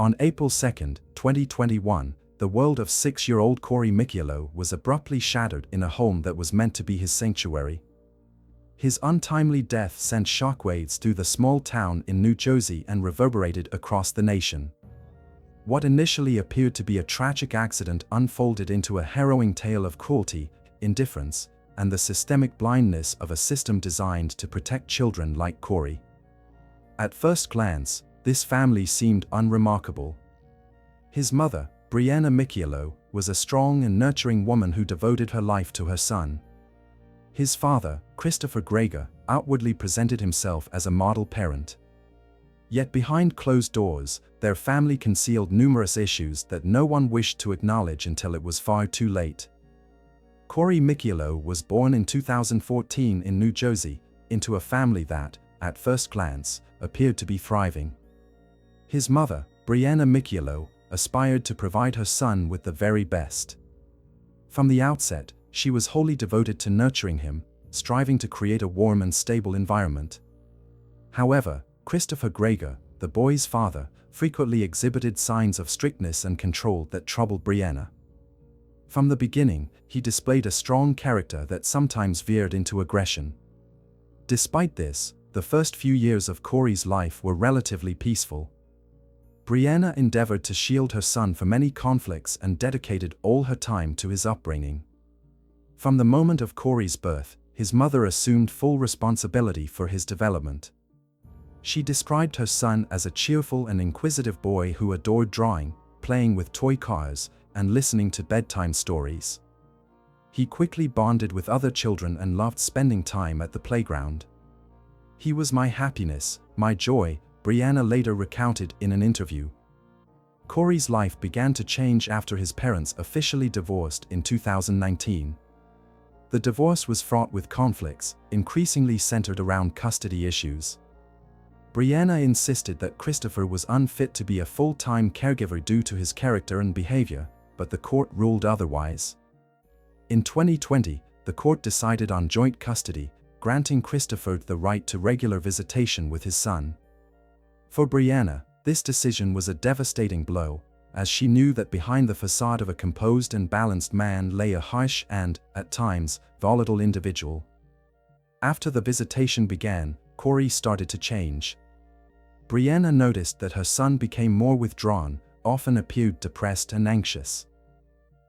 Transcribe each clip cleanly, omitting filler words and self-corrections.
On April 2, 2021, the world of 6-year-old Cory Micciolo was abruptly shattered in a home that was meant to be his sanctuary. His untimely death sent shockwaves through the small town in New Jersey and reverberated across the nation. What initially appeared to be a tragic accident unfolded into a harrowing tale of cruelty, indifference, and the systemic blindness of a system designed to protect children like Cory. At first glance, this family seemed unremarkable. His mother, Brianna Micciolo, was a strong and nurturing woman who devoted her life to her son. His father, Gregor, outwardly presented himself as a model parent. Yet behind closed doors, their family concealed numerous issues that no one wished to acknowledge until it was far too late. Cory Micciolo was born in 2014 in New Jersey, into a family that, at first glance, appeared to be thriving. His mother, Brianna Micciolo, aspired to provide her son with the very best. From the outset, she was wholly devoted to nurturing him, striving to create a warm and stable environment. However, Gregor, the boy's father, frequently exhibited signs of strictness and control that troubled Brianna. From the beginning, he displayed a strong character that sometimes veered into aggression. Despite this, the first few years of Cory's life were relatively peaceful. Brianna endeavored to shield her son from any conflicts and dedicated all her time to his upbringing. From the moment of Cory's birth, his mother assumed full responsibility for his development. She described her son as a cheerful and inquisitive boy who adored drawing, playing with toy cars, and listening to bedtime stories. He quickly bonded with other children and loved spending time at the playground. "He was my happiness, my joy," Brianna later recounted in an interview. Cory's life began to change after his parents officially divorced in 2019. The divorce was fraught with conflicts, increasingly centered around custody issues. Brianna insisted that Christopher was unfit to be a full-time caregiver due to his character and behavior, but the court ruled otherwise. In 2020, the court decided on joint custody, granting Christopher the right to regular visitation with his son. For Brianna, this decision was a devastating blow, as she knew that behind the facade of a composed and balanced man lay a harsh and, at times, volatile individual. After the visitation began, Cory started to change. Brianna noticed that her son became more withdrawn, often appeared depressed and anxious.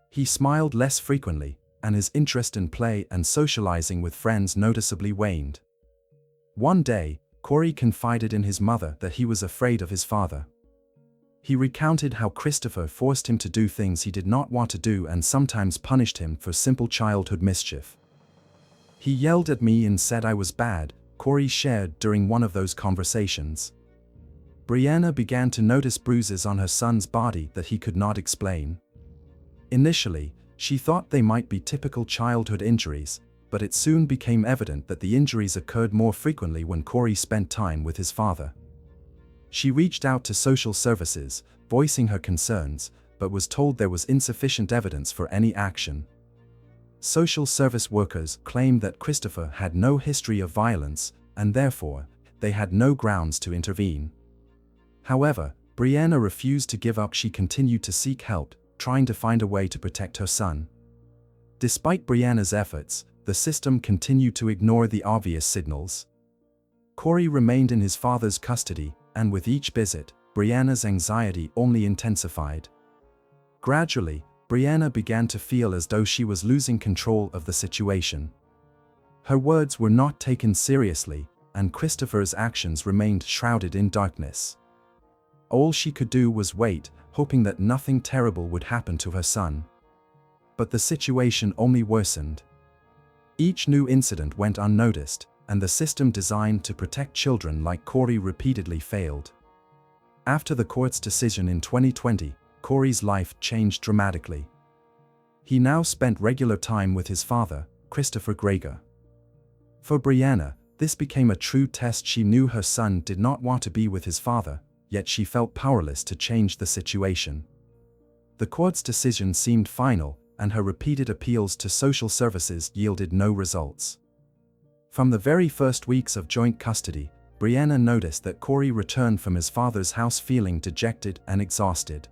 He smiled less frequently, and his interest in play and socializing with friends noticeably waned. One day, Cory confided in his mother that he was afraid of his father. He recounted how Christopher forced him to do things he did not want to do and sometimes punished him for simple childhood mischief. "He yelled at me and said I was bad," Cory shared during one of those conversations. Brianna began to notice bruises on her son's body that he could not explain. Initially, she thought they might be typical childhood injuries, but it soon became evident that the injuries occurred more frequently when Cory spent time with his father. She reached out to social services, voicing her concerns, but was told there was insufficient evidence for any action. Social service workers claimed that Christopher had no history of violence, and therefore, they had no grounds to intervene. However, Brianna refused to give up. She continued to seek help, trying to find a way to protect her son. Despite Brianna's efforts, the system continued to ignore the obvious signals. Cory remained in his father's custody, and with each visit, Brianna's anxiety only intensified. Gradually, Brianna began to feel as though she was losing control of the situation. Her words were not taken seriously, and Christopher's actions remained shrouded in darkness. All she could do was wait, hoping that nothing terrible would happen to her son. But the situation only worsened. Each new incident went unnoticed, and the system designed to protect children like Cory repeatedly failed. After the court's decision in 2020, Cory's life changed dramatically. He now spent regular time with his father, Gregor. For Brianna, this became a true test. She knew her son did not want to be with his father, yet she felt powerless to change the situation. The court's decision seemed final, and her repeated appeals to social services yielded no results. From the very first weeks of joint custody, Brianna noticed that Corey returned from his father's house feeling dejected and exhausted.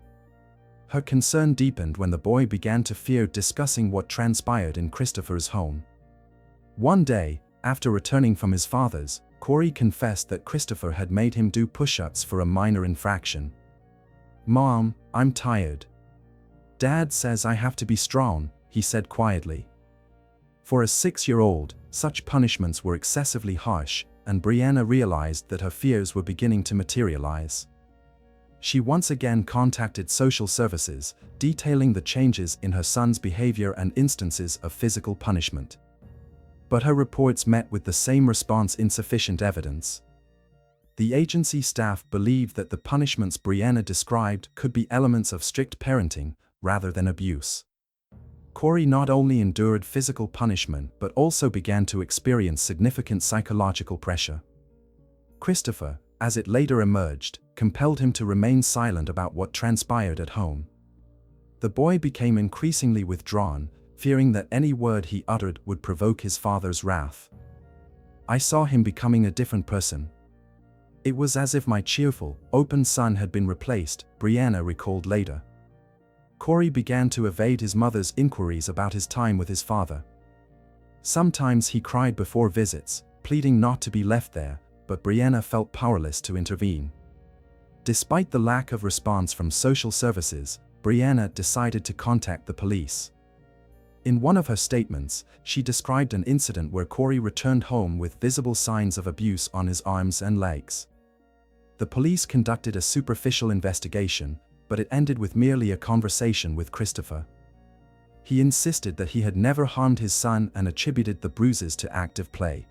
Her concern deepened when the boy began to fear discussing what transpired in Christopher's home. One day, after returning from his father's, Corey confessed that Christopher had made him do push-ups for a minor infraction. "Mom, I'm tired. Dad says I have to be strong," he said quietly. For a 6-year-old, such punishments were excessively harsh, and Brianna realized that her fears were beginning to materialize. She once again contacted social services, detailing the changes in her son's behavior and instances of physical punishment. But her reports met with the same response: insufficient evidence. The agency staff believed that the punishments Brianna described could be elements of strict parenting, rather than abuse. Corey not only endured physical punishment but also began to experience significant psychological pressure. Christopher, as it later emerged, compelled him to remain silent about what transpired at home. The boy became increasingly withdrawn, fearing that any word he uttered would provoke his father's wrath. "I saw him becoming a different person. It was as if my cheerful, open son had been replaced," Brianna recalled later. Corey began to evade his mother's inquiries about his time with his father. Sometimes he cried before visits, pleading not to be left there, but Brianna felt powerless to intervene. Despite the lack of response from social services, Brianna decided to contact the police. In one of her statements, she described an incident where Corey returned home with visible signs of abuse on his arms and legs. The police conducted a superficial investigation, but it ended with merely a conversation with Christopher. He insisted that he had never harmed his son and attributed the bruises to active play.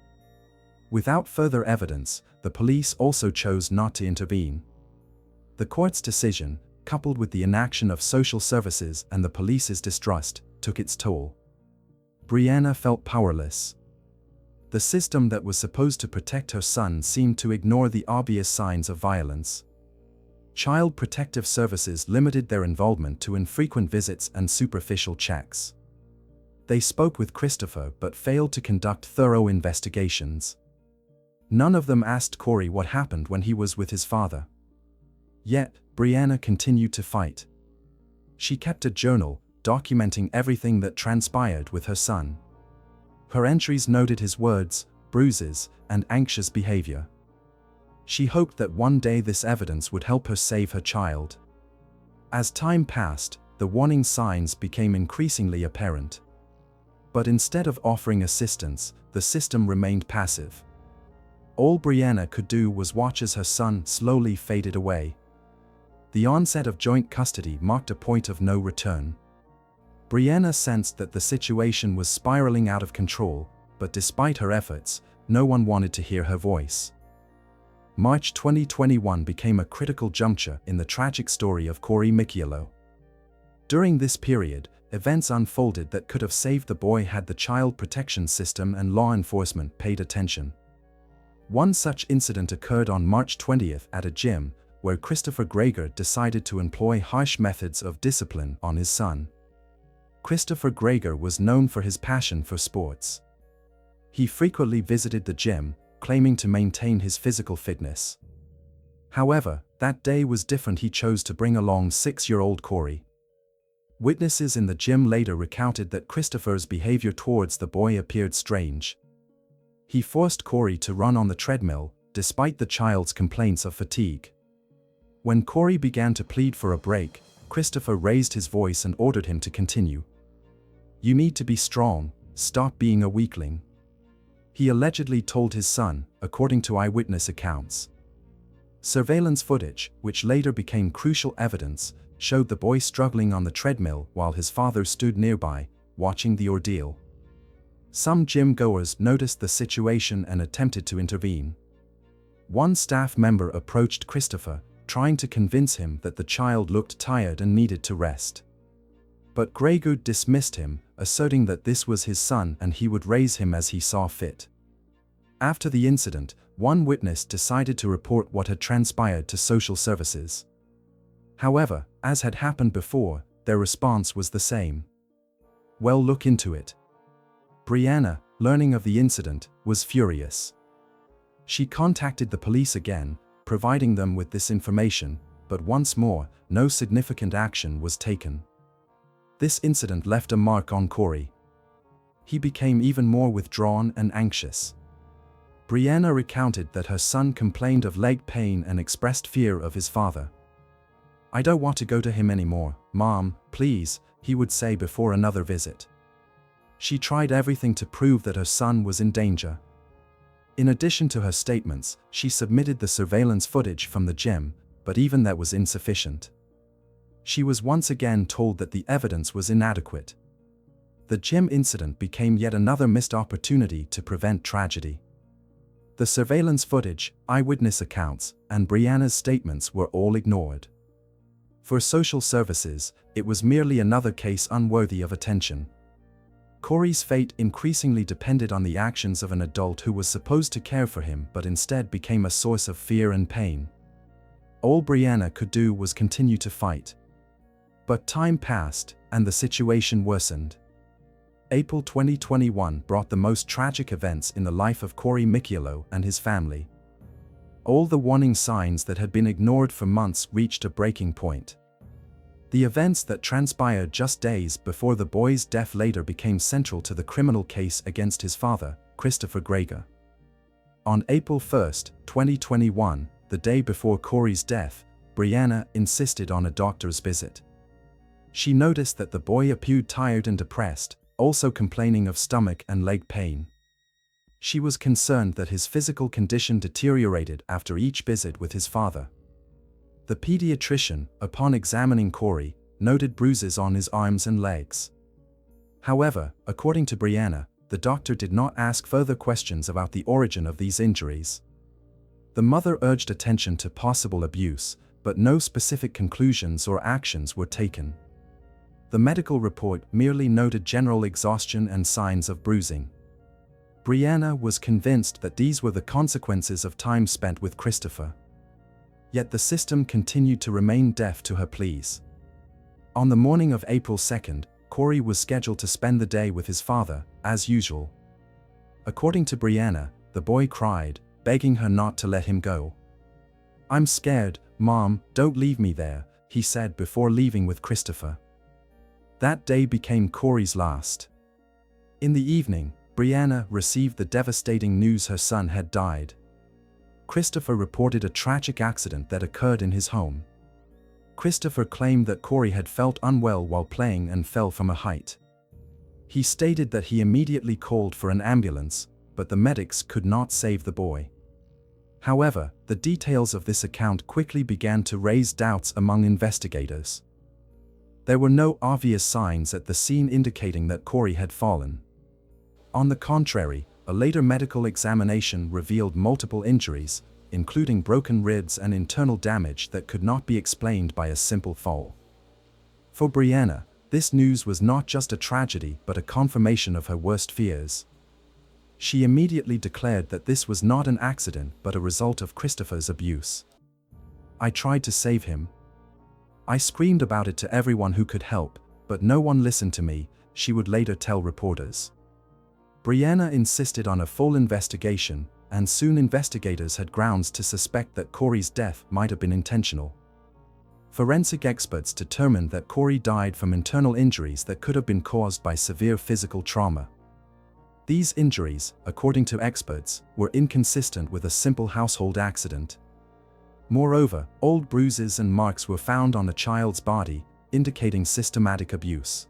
Without further evidence, the police also chose not to intervene. The court's decision, coupled with the inaction of social services and the police's distrust, took its toll. Brianna felt powerless. The system that was supposed to protect her son seemed to ignore the obvious signs of violence. Child Protective Services limited their involvement to infrequent visits and superficial checks. They spoke with Christopher but failed to conduct thorough investigations. None of them asked Corey what happened when he was with his father. Yet, Brianna continued to fight. She kept a journal, documenting everything that transpired with her son. Her entries noted his words, bruises, and anxious behavior. She hoped that one day this evidence would help her save her child. As time passed, the warning signs became increasingly apparent. But instead of offering assistance, the system remained passive. All Brianna could do was watch as her son slowly faded away. The onset of joint custody marked a point of no return. Brianna sensed that the situation was spiraling out of control, but despite her efforts, no one wanted to hear her voice. March 2021 became a critical juncture in the tragic story of Corey Micciolo. During this period, events unfolded that could have saved the boy had the child protection system and law enforcement paid attention. One such incident occurred on March 20th at a gym, where Christopher Gregor decided to employ harsh methods of discipline on his son. Christopher Gregor was known for his passion for sports. He frequently visited the gym, claiming to maintain his physical fitness. However, that day was different. He chose to bring along 6-year-old Corey. Witnesses in the gym later recounted that Christopher's behavior towards the boy appeared strange. He forced Corey to run on the treadmill, despite the child's complaints of fatigue. When Corey began to plead for a break, Christopher raised his voice and ordered him to continue. "You need to be strong, stop being a weakling," he allegedly told his son, according to eyewitness accounts. Surveillance footage, which later became crucial evidence, showed the boy struggling on the treadmill while his father stood nearby, watching the ordeal. Some gym goers noticed the situation and attempted to intervene. One staff member approached Christopher, trying to convince him that the child looked tired and needed to rest. But Gregor dismissed him, asserting that this was his son and he would raise him as he saw fit. After the incident, one witness decided to report what had transpired to social services. However, as had happened before, their response was the same. "Well, look into it." Brianna, learning of the incident, was furious. She contacted the police again, providing them with this information, but once more, no significant action was taken. This incident left a mark on Corey. He became even more withdrawn and anxious. Brianna recounted that her son complained of leg pain and expressed fear of his father. "I don't want to go to him anymore, Mom, please," he would say before another visit. She tried everything to prove that her son was in danger. In addition to her statements, she submitted the surveillance footage from the gym, but even that was insufficient. She was once again told that the evidence was inadequate. The gym incident became yet another missed opportunity to prevent tragedy. The surveillance footage, eyewitness accounts, and Brianna's statements were all ignored. For social services, it was merely another case unworthy of attention. Corey's fate increasingly depended on the actions of an adult who was supposed to care for him but instead became a source of fear and pain. All Brianna could do was continue to fight. But time passed, and the situation worsened. April 2021 brought the most tragic events in the life of Corey Micciolo and his family. All the warning signs that had been ignored for months reached a breaking point. The events that transpired just days before the boy's death later became central to the criminal case against his father, Christopher Gregor. On April 1, 2021, the day before Corey's death, Brianna insisted on a doctor's visit. She noticed that the boy appeared tired and depressed, also complaining of stomach and leg pain. She was concerned that his physical condition deteriorated after each visit with his father. The pediatrician, upon examining Corey, noted bruises on his arms and legs. However, according to Brianna, the doctor did not ask further questions about the origin of these injuries. The mother urged attention to possible abuse, but no specific conclusions or actions were taken. The medical report merely noted general exhaustion and signs of bruising. Brianna was convinced that these were the consequences of time spent with Christopher. Yet the system continued to remain deaf to her pleas. On the morning of April 2, Corey was scheduled to spend the day with his father, as usual. According to Brianna, the boy cried, begging her not to let him go. "I'm scared, Mom, don't leave me there," he said before leaving with Christopher. That day became Corey's last. In the evening, Brianna received the devastating news her son had died. Christopher reported a tragic accident that occurred in his home. Christopher claimed that Corey had felt unwell while playing and fell from a height. He stated that he immediately called for an ambulance, but the medics could not save the boy. However, the details of this account quickly began to raise doubts among investigators. There were no obvious signs at the scene indicating that Corey had fallen. On the contrary, a later medical examination revealed multiple injuries, including broken ribs and internal damage that could not be explained by a simple fall. For Brianna, this news was not just a tragedy but a confirmation of her worst fears. She immediately declared that this was not an accident but a result of Christopher's abuse. "I tried to save him. I screamed about it to everyone who could help, but no one listened to me," she would later tell reporters. Brianna insisted on a full investigation, and soon investigators had grounds to suspect that Corey's death might have been intentional. Forensic experts determined that Corey died from internal injuries that could have been caused by severe physical trauma. These injuries, according to experts, were inconsistent with a simple household accident. Moreover, old bruises and marks were found on the child's body, indicating systematic abuse.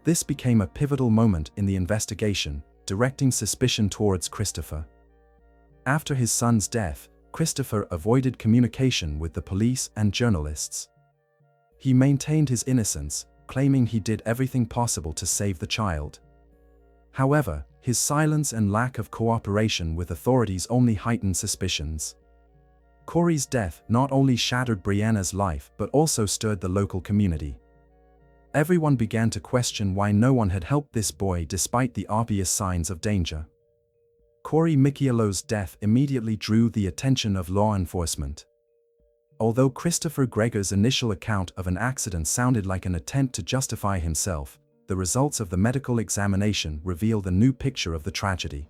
This became a pivotal moment in the investigation, directing suspicion towards Christopher. After his son's death, Christopher avoided communication with the police and journalists. He maintained his innocence, claiming he did everything possible to save the child. However, his silence and lack of cooperation with authorities only heightened suspicions. Corey's death not only shattered Brianna's life but also stirred the local community. Everyone began to question why no one had helped this boy despite the obvious signs of danger. Corey Micciolo's death immediately drew the attention of law enforcement. Although Christopher Gregor's initial account of an accident sounded like an attempt to justify himself, the results of the medical examination revealed a new picture of the tragedy.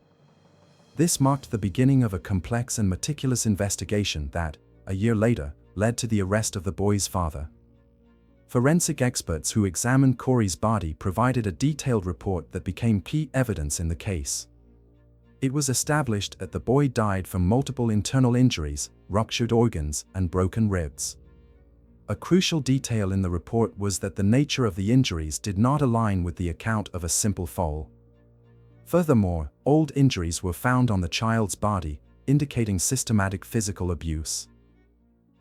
This marked the beginning of a complex and meticulous investigation that, a year later, led to the arrest of the boy's father. Forensic experts who examined Corey's body provided a detailed report that became key evidence in the case. It was established that the boy died from multiple internal injuries, ruptured organs, and broken ribs. A crucial detail in the report was that the nature of the injuries did not align with the account of a simple fall. Furthermore, old injuries were found on the child's body, indicating systematic physical abuse.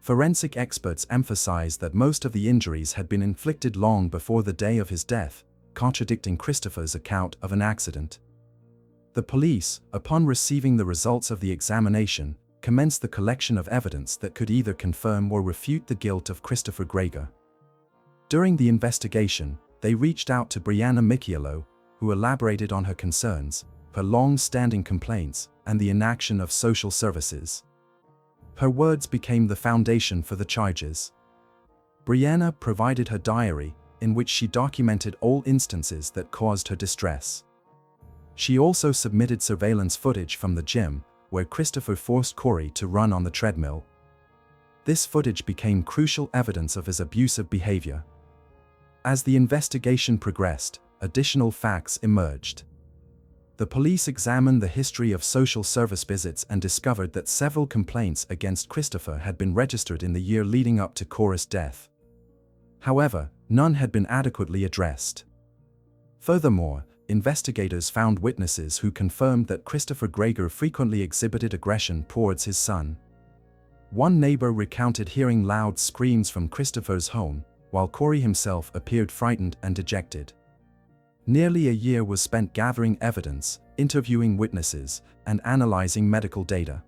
Forensic experts emphasized that most of the injuries had been inflicted long before the day of his death, contradicting Christopher's account of an accident. The police, upon receiving the results of the examination, commenced the collection of evidence that could either confirm or refute the guilt of Christopher Gregor. During the investigation, they reached out to Brianna Micciolo, who elaborated on her concerns, her long-standing complaints, and the inaction of social services. Her words became the foundation for the charges. Brianna provided her diary, in which she documented all instances that caused her distress. She also submitted surveillance footage from the gym, where Christopher forced Corey to run on the treadmill. This footage became crucial evidence of his abusive behavior. As the investigation progressed, additional facts emerged. The police examined the history of social service visits and discovered that several complaints against Christopher had been registered in the year leading up to Corey's death. However, none had been adequately addressed. Furthermore, investigators found witnesses who confirmed that Christopher Gregor frequently exhibited aggression towards his son. One neighbor recounted hearing loud screams from Christopher's home, while Corey himself appeared frightened and dejected. Nearly a year was spent gathering evidence, interviewing witnesses, and analyzing medical data.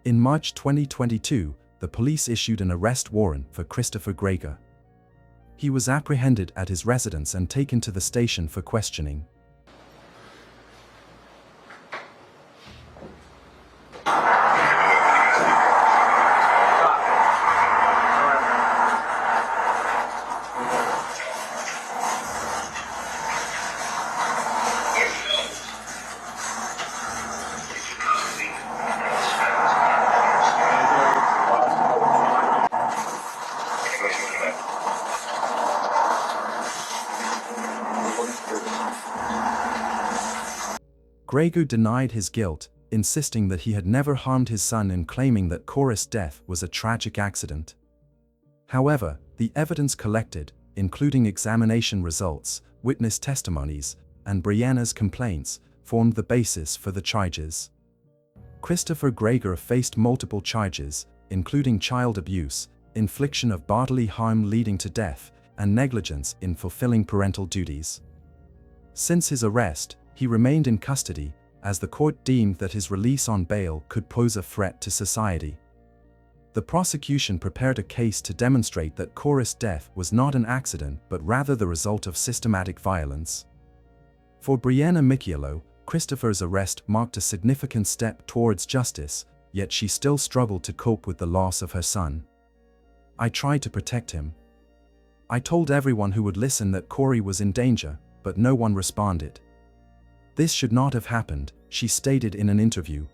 In March 2022, the police issued an arrest warrant for Christopher Gregor. He was apprehended at his residence and taken to the station for questioning. Gregor denied his guilt, insisting that he had never harmed his son and claiming that Corey's death was a tragic accident. However, the evidence collected, including examination results, witness testimonies, and Brianna's complaints, formed the basis for the charges. Christopher Gregor faced multiple charges, including child abuse, infliction of bodily harm leading to death, and negligence in fulfilling parental duties. Since his arrest, he remained in custody, as the court deemed that his release on bail could pose a threat to society. The prosecution prepared a case to demonstrate that Corey's death was not an accident but rather the result of systematic violence. For Brianna Micciolo, Christopher's arrest marked a significant step towards justice, yet she still struggled to cope with the loss of her son. "I tried to protect him. I told everyone who would listen that Corey was in danger, but no one responded. This should not have happened," she stated in an interview.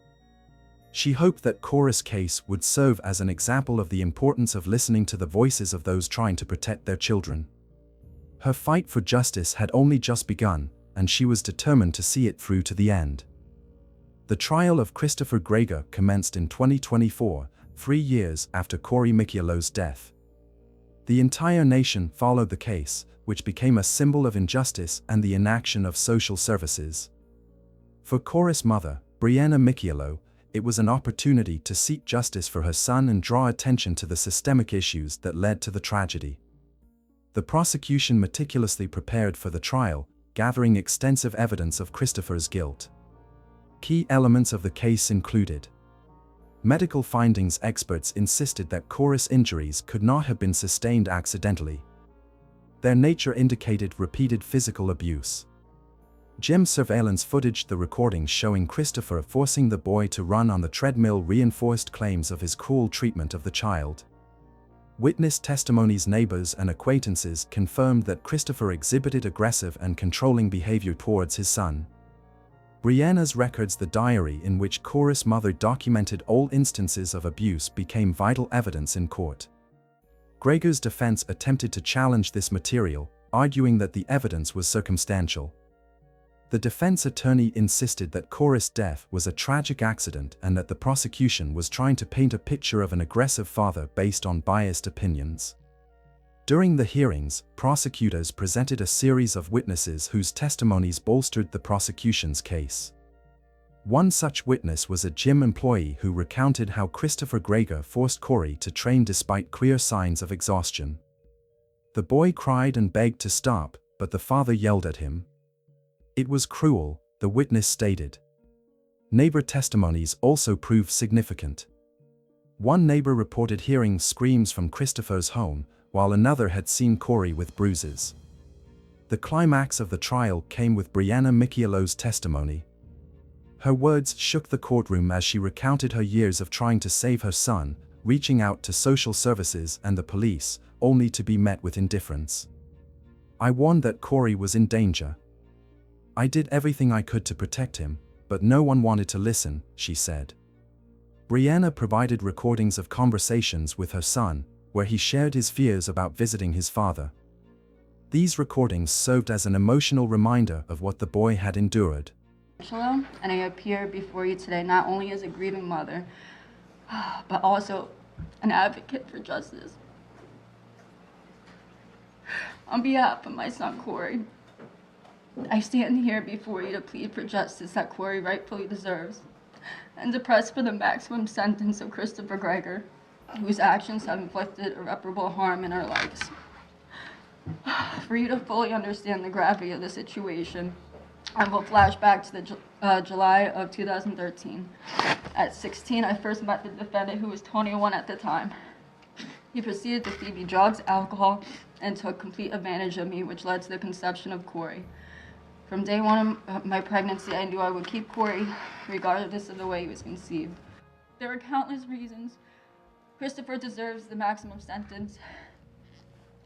She hoped that Corey's case would serve as an example of the importance of listening to the voices of those trying to protect their children. Her fight for justice had only just begun, and she was determined to see it through to the end. The trial of Christopher Gregor commenced in 2024, 3 years after Corey Micciolo's death. The entire nation followed the case, which became a symbol of injustice and the inaction of social services. For Corey's mother, Brianna Micciolo, it was an opportunity to seek justice for her son and draw attention to the systemic issues that led to the tragedy. The prosecution meticulously prepared for the trial, gathering extensive evidence of Christopher's guilt. Key elements of the case included: medical findings. Experts insisted that Corey's injuries could not have been sustained accidentally. Their nature indicated repeated physical abuse. Gym surveillance footage. The recordings showing Christopher forcing the boy to run on the treadmill reinforced claims of his cruel treatment of the child. Witness testimonies. Neighbors and acquaintances confirmed that Christopher exhibited aggressive and controlling behavior towards his son. Brianna's records, the diary in which Cora's mother documented all instances of abuse, became vital evidence in court. Gregor's defense attempted to challenge this material, arguing that the evidence was circumstantial. The defense attorney insisted that Cora's death was a tragic accident and that the prosecution was trying to paint a picture of an aggressive father based on biased opinions. During the hearings, prosecutors presented a series of witnesses whose testimonies bolstered the prosecution's case. One such witness was a gym employee who recounted how Christopher Gregor forced Corey to train despite clear signs of exhaustion. The boy cried and begged to stop, but the father yelled at him. It was cruel, the witness stated. Neighbor testimonies also proved significant. One neighbor reported hearing screams from Christopher's home, while another had seen Corey with bruises. The climax of the trial came with Brianna Micciolo's testimony. Her words shook the courtroom as she recounted her years of trying to save her son, reaching out to social services and the police, only to be met with indifference. I warned that Corey was in danger. I did everything I could to protect him, but no one wanted to listen, she said. Brianna provided recordings of conversations with her son, where he shared his fears about visiting his father. These recordings served as an emotional reminder of what the boy had endured. Micciolo, and I appear before you today not only as a grieving mother, but also an advocate for justice. On behalf of my son Corey, I stand here before you to plead for justice that Corey rightfully deserves, and to press for the maximum sentence of Christopher Gregor, whose actions have inflicted irreparable harm in our lives. For you to fully understand the gravity of the situation, I will flash back to the July of 2013. At 16, I first met the defendant, who was 21 at the time. He proceeded to feed me drugs, alcohol, and took complete advantage of me, which led to the conception of Corey. From day one of my pregnancy, I knew I would keep Corey, regardless of the way he was conceived. There are countless reasons Christopher deserves the maximum sentence.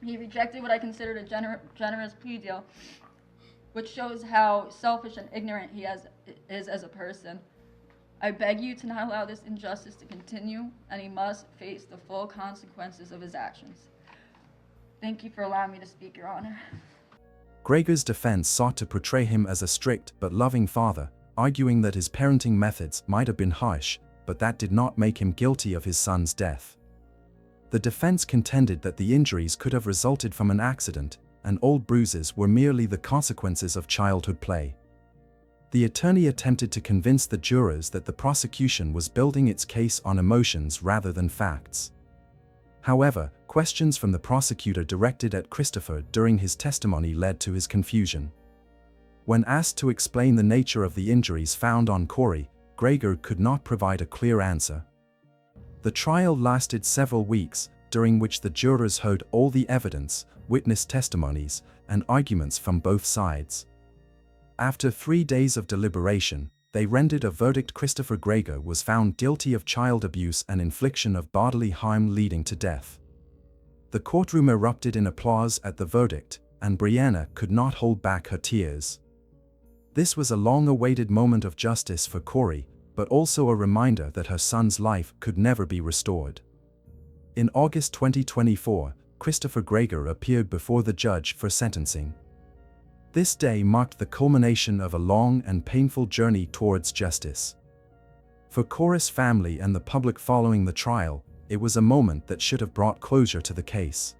He rejected what I considered a generous plea deal, which shows how selfish and ignorant he is as a person. I beg you to not allow this injustice to continue, and he must face the full consequences of his actions. Thank you for allowing me to speak, Your Honor. Gregor's defense sought to portray him as a strict but loving father, arguing that his parenting methods might have been harsh, but that did not make him guilty of his son's death. The defense contended that the injuries could have resulted from an accident, and old bruises were merely the consequences of childhood play. The attorney attempted to convince the jurors that the prosecution was building its case on emotions rather than facts. However, questions from the prosecutor directed at Christopher during his testimony led to his confusion. When asked to explain the nature of the injuries found on Corey, Gregor could not provide a clear answer. The trial lasted several weeks, during which the jurors heard all the evidence, witness testimonies, and arguments from both sides. After 3 days of deliberation, they rendered a verdict. Christopher Gregor was found guilty of child abuse and infliction of bodily harm leading to death. The courtroom erupted in applause at the verdict, and Brianna could not hold back her tears. This was a long-awaited moment of justice for Corey, but also a reminder that her son's life could never be restored. In August 2024, Christopher Gregor appeared before the judge for sentencing. This day marked the culmination of a long and painful journey towards justice. For Cora's family and the public following the trial, it was a moment that should have brought closure to the case.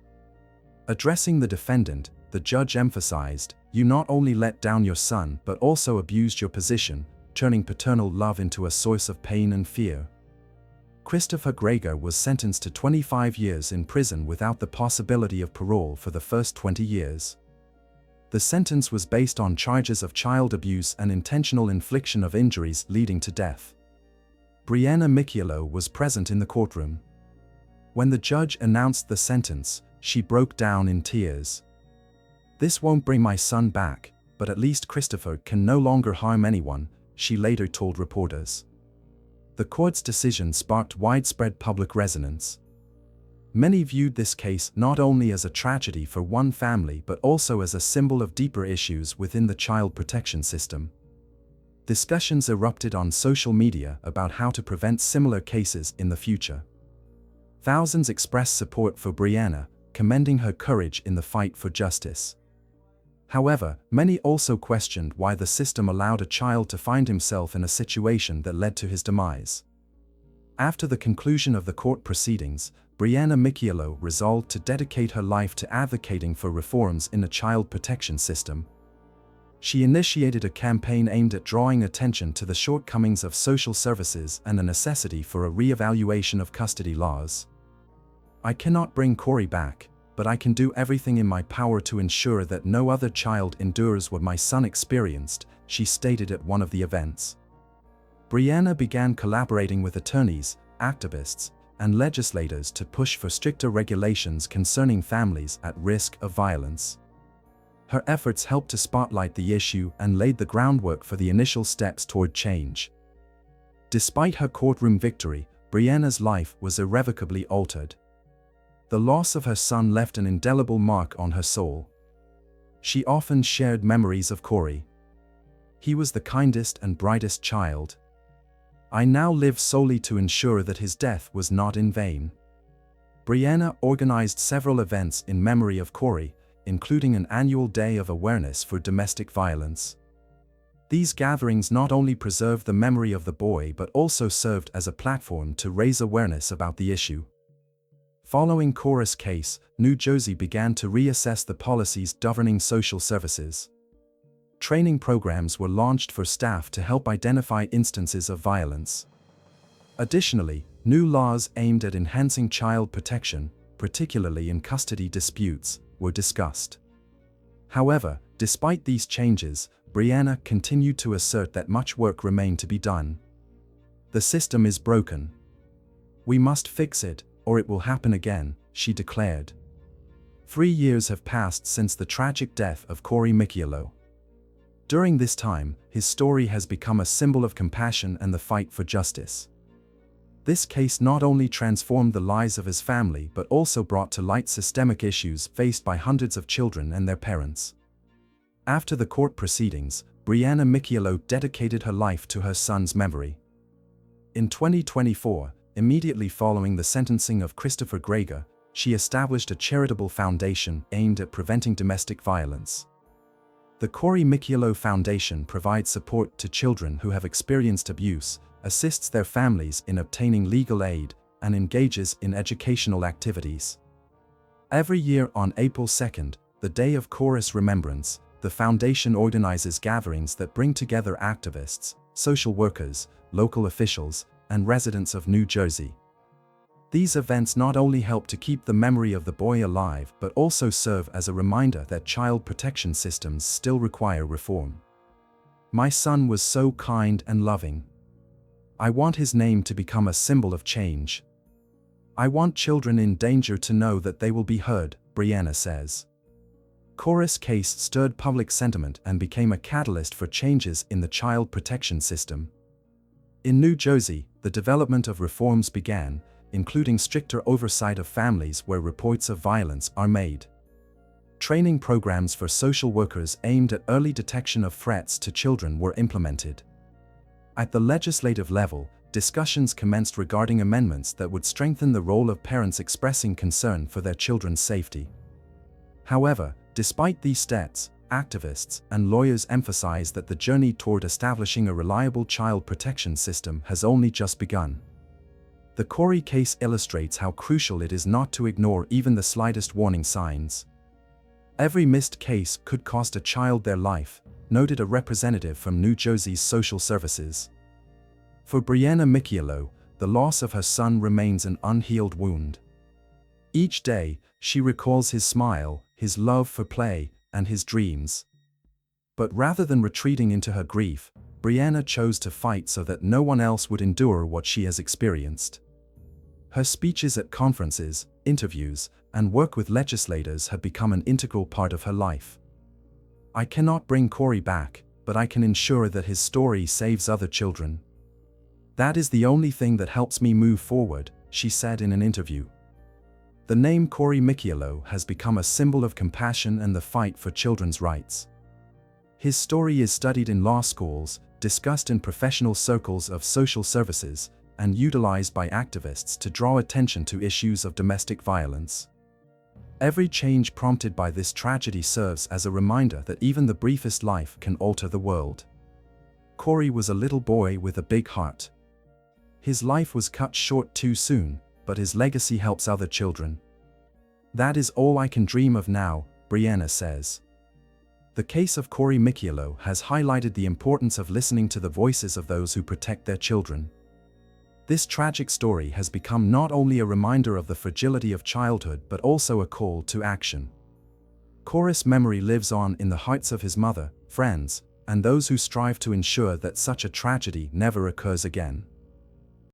Addressing the defendant, the judge emphasized, "You not only let down your son but also abused your position, turning paternal love into a source of pain and fear." Christopher Gregor was sentenced to 25 years in prison without the possibility of parole for the first 20 years. The sentence was based on charges of child abuse and intentional infliction of injuries leading to death. Brianna Micciolo was present in the courtroom. When the judge announced the sentence, she broke down in tears. "This won't bring my son back, but at least Christopher can no longer harm anyone," she later told reporters. The court's decision sparked widespread public resonance. Many viewed this case not only as a tragedy for one family but also as a symbol of deeper issues within the child protection system. discussions erupted on social media about how to prevent similar cases in the future. Thousands expressed support for Brianna, commending her courage in the fight for justice. However, many also questioned why the system allowed a child to find himself in a situation that led to his demise. After the conclusion of the court proceedings, Brianna Micciolo resolved to dedicate her life to advocating for reforms in the child protection system. She initiated a campaign aimed at drawing attention to the shortcomings of social services and the necessity for a re-evaluation of custody laws. "I cannot bring Corey back, but I can do everything in my power to ensure that no other child endures what my son experienced," she stated at one of the events. Brianna began collaborating with attorneys, activists, and legislators to push for stricter regulations concerning families at risk of violence. Her efforts helped to spotlight the issue and laid the groundwork for the initial steps toward change. Despite her courtroom victory, Brianna's life was irrevocably altered. The loss of her son left an indelible mark on her soul. She often shared memories of Corey. "He was the kindest and brightest child. I now live solely to ensure that his death was not in vain." Brianna organized several events in memory of Corey, including an annual day of awareness for domestic violence. These gatherings not only preserved the memory of the boy but also served as a platform to raise awareness about the issue. Following Corey's case, New Jersey began to reassess the policies governing social services. Training programs were launched for staff to help identify instances of violence. Additionally, new laws aimed at enhancing child protection, particularly in custody disputes, were discussed. However, despite these changes, Brianna continued to assert that much work remained to be done. "The system is broken. We must fix it, or it will happen again," she declared. 3 years have passed since the tragic death of Corey Micciolo. During this time, his story has become a symbol of compassion and the fight for justice. This case not only transformed the lives of his family but also brought to light systemic issues faced by hundreds of children and their parents. After the court proceedings, Brianna Micciolo dedicated her life to her son's memory. In 2024, immediately following the sentencing of Christopher Gregor, she established a charitable foundation aimed at preventing domestic violence. The Corey Micciolo Foundation provides support to children who have experienced abuse, assists their families in obtaining legal aid, and engages in educational activities. Every year on April 2nd, the day of Corey's remembrance, the foundation organizes gatherings that bring together activists, social workers, local officials, and residents of New Jersey. These events not only help to keep the memory of the boy alive but also serve as a reminder that child protection systems still require reform. "My son was so kind and loving. I want his name to become a symbol of change. I want children in danger to know that they will be heard," Brianna says. Corey's case stirred public sentiment and became a catalyst for changes in the child protection system. In New Jersey, the development of reforms began, including stricter oversight of families where reports of violence are made. Training programs for social workers aimed at early detection of threats to children were implemented. At the legislative level, discussions commenced regarding amendments that would strengthen the role of parents expressing concern for their children's safety. However, despite these steps, activists and lawyers emphasize that the journey toward establishing a reliable child protection system has only just begun. The Corey case illustrates how crucial it is not to ignore even the slightest warning signs. "Every missed case could cost a child their life," noted a representative from New Jersey's social services. For Brianna Micciolo, the loss of her son remains an unhealed wound. Each day, she recalls his smile, his love for play, and his dreams. But rather than retreating into her grief, Brianna chose to fight so that no one else would endure what she has experienced. Her speeches at conferences, interviews, and work with legislators have become an integral part of her life. "I cannot bring Corey back, but I can ensure that his story saves other children. That is the only thing that helps me move forward," she said in an interview. The name Corey Micciolo has become a symbol of compassion and the fight for children's rights. His story is studied in law schools, discussed in professional circles of social services, and utilized by activists to draw attention to issues of domestic violence. Every change prompted by this tragedy serves as a reminder that even the briefest life can alter the world. Corey was a little boy with a big heart. His life was cut short too soon, but his legacy helps other children. That is all I can dream of now, Brianna says. The case of Corey Micciolo has highlighted the importance of listening to the voices of those who protect their children. This tragic story has become not only a reminder of the fragility of childhood but also a call to action. Corey's memory lives on in the hearts of his mother, friends, and those who strive to ensure that such a tragedy never occurs again.